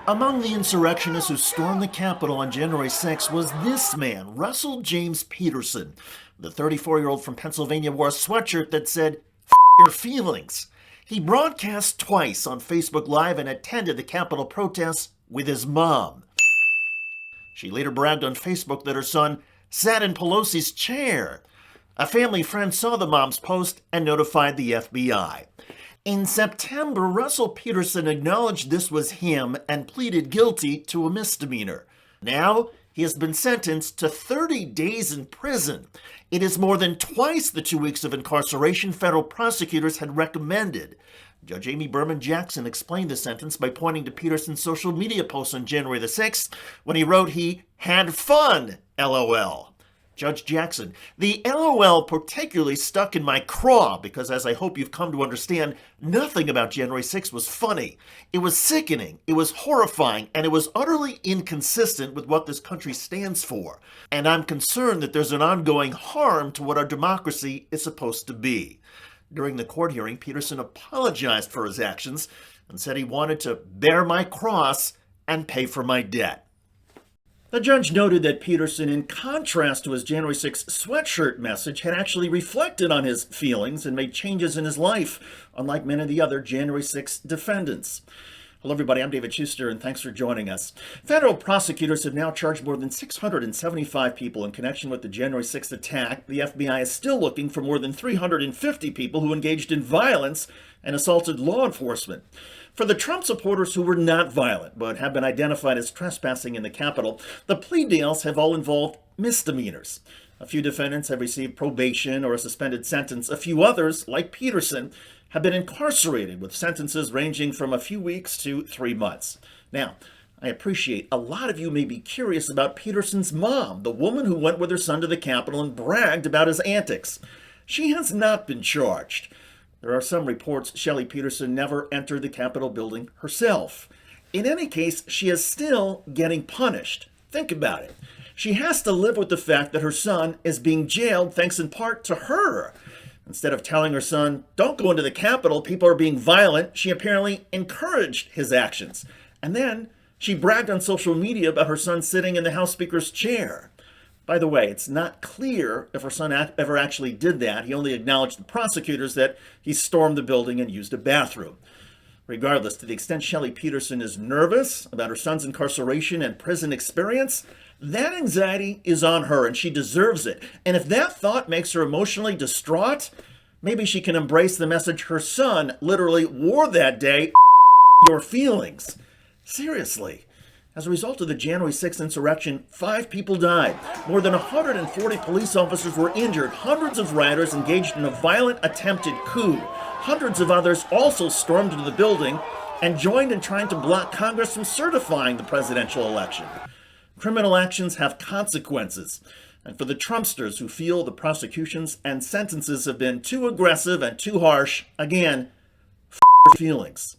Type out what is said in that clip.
Among the insurrectionists who stormed the Capitol on January 6 was this man, Russell James Peterson. The 34-year-old from Pennsylvania wore a sweatshirt that said, "F your feelings." He broadcast twice on Facebook Live and attended the Capitol protests with his mom. She later bragged on Facebook that her son sat in Pelosi's chair. A family friend saw the mom's post and notified the FBI. In September, Russell Peterson acknowledged this was him and pleaded guilty to a misdemeanor. Now, he has been sentenced to 30 days in prison. It is more than twice the 2 weeks of incarceration federal prosecutors had recommended. Judge Amy Berman Jackson explained the sentence by pointing to Peterson's social media post on January the 6th when he wrote he had fun, LOL. Judge Jackson, the LOL particularly stuck in my craw because, as I hope you've come to understand, nothing about January 6th was funny. It was sickening, it was horrifying, and it was utterly inconsistent with what this country stands for. And I'm concerned that there's an ongoing harm to what our democracy is supposed to be. During the court hearing, Peterson apologized for his actions and said he wanted to bear my cross and pay for my debt. The judge noted that Peterson, in contrast to his January 6th sweatshirt message, had actually reflected on his feelings and made changes in his life, unlike many of the other January 6th defendants. Hello, everybody. I'm David Shuster, and thanks for joining us. Federal prosecutors have now charged more than 675 people in connection with the January 6th attack. The FBI is still looking for more than 350 people who engaged in violence and assaulted law enforcement. For the Trump supporters who were not violent but have been identified as trespassing in the Capitol, the plea deals have all involved misdemeanors. A few defendants have received probation or a suspended sentence. A few others, like Peterson, have been incarcerated with sentences ranging from a few weeks to 3 months. Now, I appreciate a lot of you may be curious about Peterson's mom, the woman who went with her son to the Capitol and bragged about his antics. She has not been charged. There are some reports Shelley Peterson never entered the Capitol building herself. In any case, she is still getting punished. Think about it. She has to live with the fact that her son is being jailed thanks in part to her. Instead of telling her son, "Don't go into the Capitol, people are being violent," she apparently encouraged his actions. And then she bragged on social media about her son sitting in the House Speaker's chair. By the way, it's not clear if her son ever actually did that. He only acknowledged the prosecutors that he stormed the building and used a bathroom. Regardless, to the extent Shelley Peterson is nervous about her son's incarceration and prison experience, that anxiety is on her and she deserves it. And if that thought makes her emotionally distraught, maybe she can embrace the message her son literally wore that day, your feelings. Seriously. As a result of the January 6th insurrection, 5 people died. More than 140 police officers were injured. Hundreds of rioters engaged in a violent attempted coup. Hundreds of others also stormed into the building and joined in trying to block Congress from certifying the presidential election. Criminal actions have consequences. And for the Trumpsters who feel the prosecutions and sentences have been too aggressive and too harsh, again, your feelings.